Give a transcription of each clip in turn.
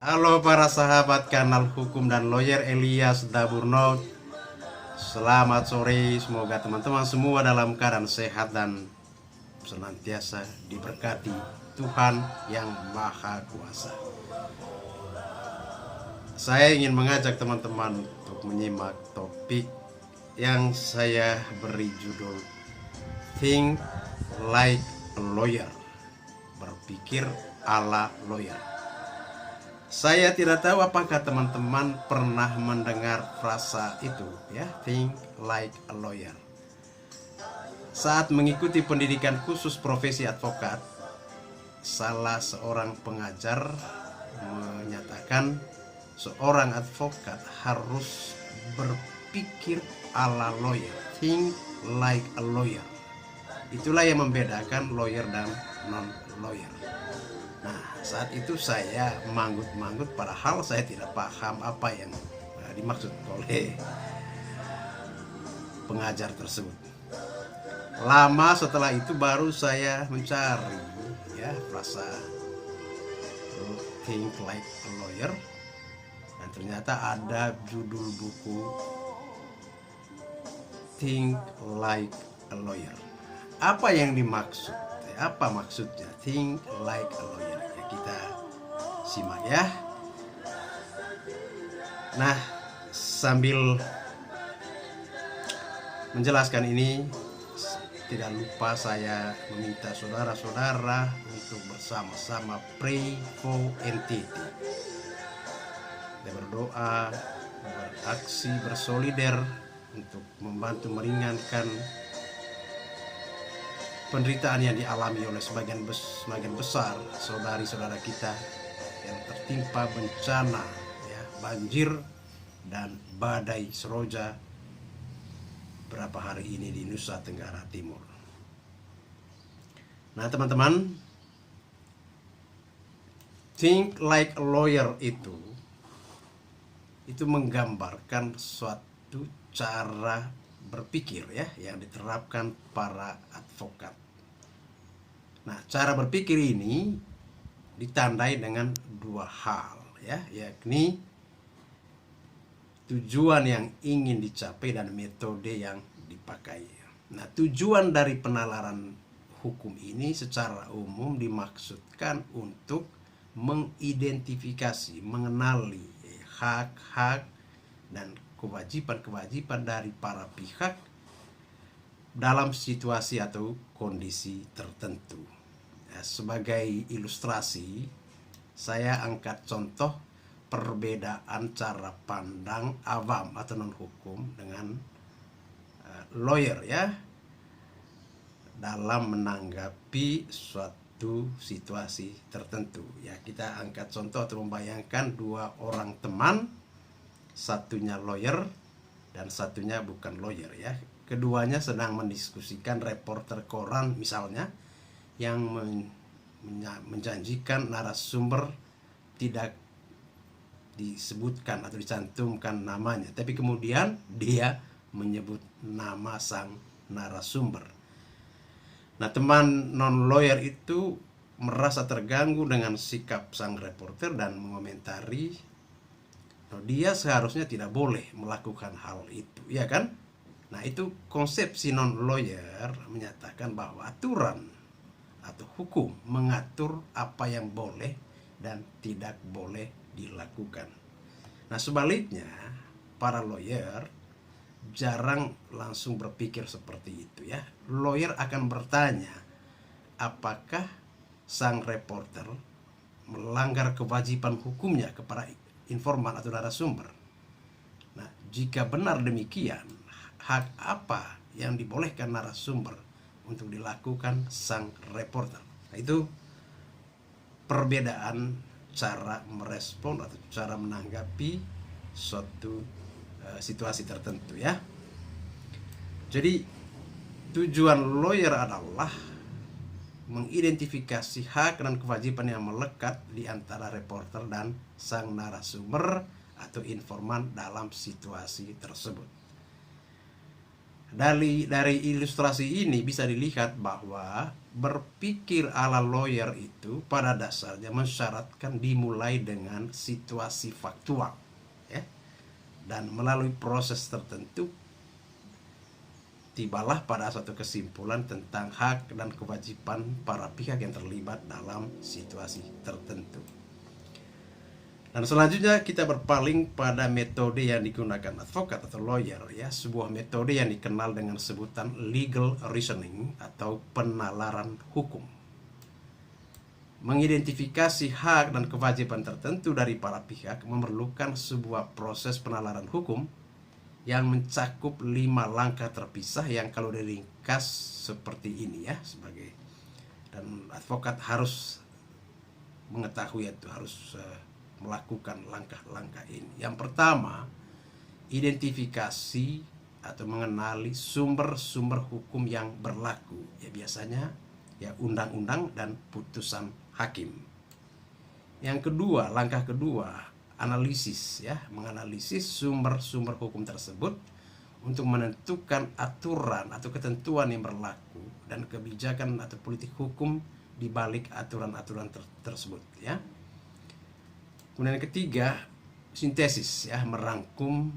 Halo para sahabat kanal hukum dan lawyer Elias Daburno. Selamat sore, semoga teman-teman semua dalam keadaan sehat dan senantiasa diberkati Tuhan yang Maha Kuasa. Saya ingin mengajak teman-teman untuk menyimak topik yang saya beri judul Think Like a Lawyer, berpikir ala lawyer. Saya tidak tahu apakah teman-teman pernah mendengar frasa itu, ya, think like a lawyer. Saat mengikuti pendidikan khusus profesi advokat, salah seorang pengajar menyatakan seorang advokat harus berpikir ala lawyer, think like a lawyer. Itulah yang membedakan lawyer dan non-lawyer. Nah, saat itu saya manggut-manggut padahal saya tidak paham apa yang dimaksud oleh pengajar tersebut. Lama setelah itu baru saya mencari, ya, frasa think like a lawyer, dan ternyata ada judul buku Think Like a Lawyer. Apa yang dimaksud? Apa maksudnya think like a lawyer? Ya, kita simak ya. Nah, sambil menjelaskan ini, tidak lupa saya meminta saudara-saudara untuk bersama-sama pray for NTT. Kita berdoa, beraksi, bersolider untuk membantu meringankan penderitaan yang dialami oleh sebagian besar saudari-saudara kita yang tertimpa bencana, ya, banjir dan badai seroja beberapa hari ini di Nusa Tenggara Timur. Nah, teman-teman, think like a lawyer itu menggambarkan suatu cara berpikir, ya, yang diterapkan para advokat. Nah, cara berpikir ini ditandai dengan dua hal, ya, yakni tujuan yang ingin dicapai dan metode yang dipakai. Nah, tujuan dari penalaran hukum ini secara umum dimaksudkan untuk mengidentifikasi, mengenali hak-hak dan kewajiban-kewajiban dari para pihak dalam situasi atau kondisi tertentu. Ya, sebagai ilustrasi, saya angkat contoh perbedaan cara pandang awam atau non-hukum dengan lawyer, ya, dalam menanggapi suatu situasi tertentu. Ya, kita angkat contoh atau membayangkan dua orang teman, satunya lawyer dan satunya bukan lawyer, ya. Keduanya sedang mendiskusikan reporter koran misalnya yang menjanjikan narasumber tidak disebutkan atau dicantumkan namanya, tapi kemudian dia menyebut nama sang narasumber. Nah, teman non-lawyer itu merasa terganggu dengan sikap sang reporter dan mengomentari dia seharusnya tidak boleh melakukan hal itu, ya kan? Nah, itu konsepsi non-lawyer menyatakan bahwa aturan atau hukum mengatur apa yang boleh dan tidak boleh dilakukan. Nah, sebaliknya, para lawyer jarang langsung berpikir seperti itu, ya. Lawyer akan bertanya, apakah sang reporter melanggar kewajiban hukumnya kepada informan atau narasumber. Nah, jika benar demikian, hak apa yang dibolehkan narasumber untuk dilakukan sang reporter? Nah, itu perbedaan cara merespon atau cara menanggapi suatu situasi tertentu, ya. Jadi tujuan lawyer adalah mengidentifikasi hak dan kewajiban yang melekat di antara reporter dan sang narasumber atau informan dalam situasi tersebut. Dari ilustrasi ini bisa dilihat bahwa berpikir ala lawyer itu pada dasarnya mensyaratkan dimulai dengan situasi faktual, ya, dan melalui proses tertentu tibalah pada suatu kesimpulan tentang hak dan kewajiban para pihak yang terlibat dalam situasi tertentu. Dan selanjutnya kita berpaling pada metode yang digunakan advokat atau lawyer, ya, sebuah metode yang dikenal dengan sebutan legal reasoning atau penalaran hukum. Mengidentifikasi hak dan kewajiban tertentu dari para pihak memerlukan sebuah proses penalaran hukum yang mencakup 5 langkah terpisah yang kalau diringkas seperti ini, ya, dan advokat harus mengetahui itu, harus melakukan langkah-langkah ini. Yang pertama, identifikasi atau mengenali sumber-sumber hukum yang berlaku, ya, biasanya ya undang-undang dan putusan hakim. Yang kedua, langkah kedua, analisis, ya, menganalisis sumber-sumber hukum tersebut untuk menentukan aturan atau ketentuan yang berlaku dan kebijakan atau politik hukum di balik aturan-aturan tersebut, ya. Kemudian yang ketiga, sintesis, ya, merangkum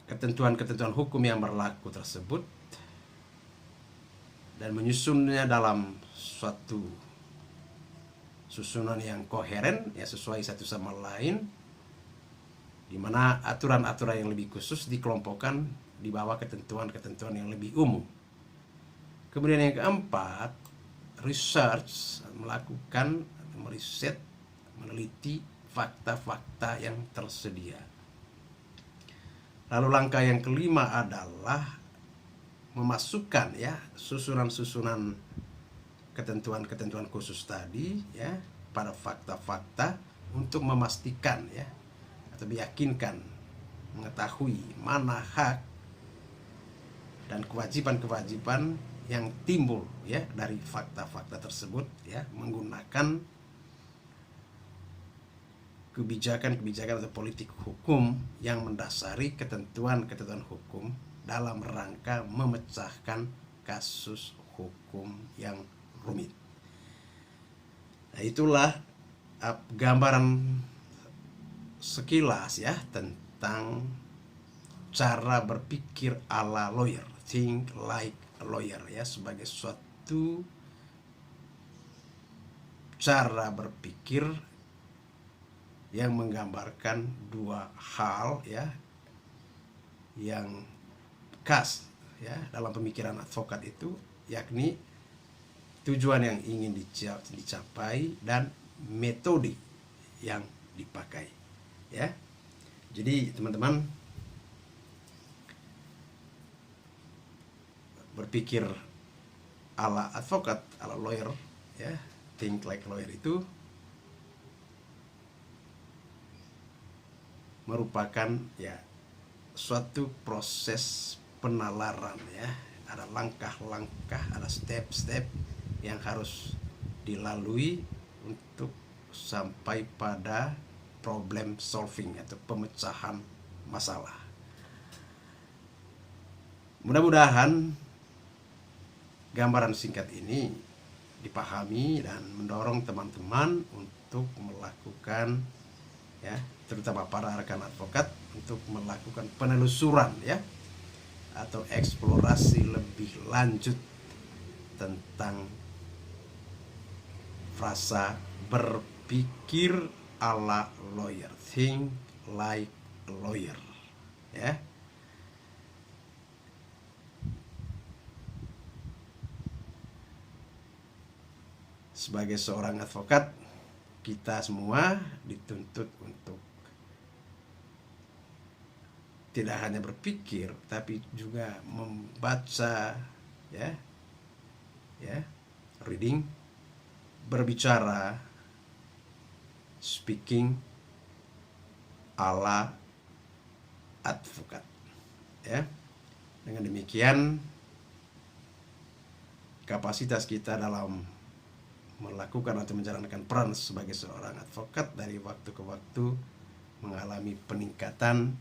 ketentuan-ketentuan hukum yang berlaku tersebut dan menyusunnya dalam suatu susunan yang koheren, ya, sesuai satu sama lain, di mana aturan-aturan yang lebih khusus dikelompokkan di bawah ketentuan-ketentuan yang lebih umum. Kemudian yang keempat, research, melakukan, meriset, meneliti fakta-fakta yang tersedia. Lalu langkah yang kelima adalah memasukkan, ya, susunan-susunan ketentuan-ketentuan khusus tadi, ya, pada fakta-fakta untuk memastikan, ya, atau meyakinkan, mengetahui mana hak dan kewajiban-kewajiban yang timbul, ya, dari fakta-fakta tersebut, ya, menggunakan kebijakan-kebijakan atau politik hukum yang mendasari ketentuan-ketentuan hukum dalam rangka memecahkan kasus hukum yang rumit. Nah, itulah gambaran sekilas, ya, tentang cara berpikir ala lawyer, think like a lawyer, ya, sebagai suatu cara berpikir yang menggambarkan dua hal, ya, yang khas, ya, dalam pemikiran advokat itu, yakni tujuan yang ingin dicapai dan metode yang dipakai, ya. Jadi teman-teman, berpikir ala advokat, ala lawyer, ya, think like lawyer itu merupakan, ya, suatu proses penalaran, ya. Ada langkah-langkah, ada step-step yang harus dilalui untuk sampai pada problem solving atau pemecahan masalah. Mudah-mudahan gambaran singkat ini dipahami dan mendorong teman-teman untuk melakukan, ya, terutama para rekan advokat, untuk melakukan penelusuran, ya, atau eksplorasi lebih lanjut tentang frasa berpikir ala lawyer, think like a lawyer, ya. Sebagai seorang advokat, kita semua dituntut untuk tidak hanya berpikir tapi juga membaca, ya, reading, berbicara, speaking ala advokat, ya. Dengan demikian kapasitas kita dalam melakukan atau menjalankan peran sebagai seorang advokat dari waktu ke waktu mengalami peningkatan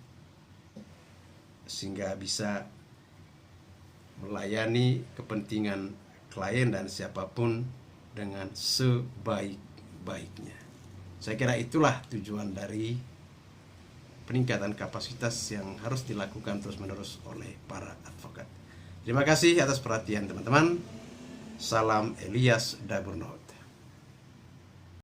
sehingga bisa melayani kepentingan klien dan siapapun dengan sebaik-baiknya. Saya kira itulah tujuan dari peningkatan kapasitas yang harus dilakukan terus-menerus oleh para advokat. Terima kasih atas perhatian teman-teman. Salam Elias Daburno.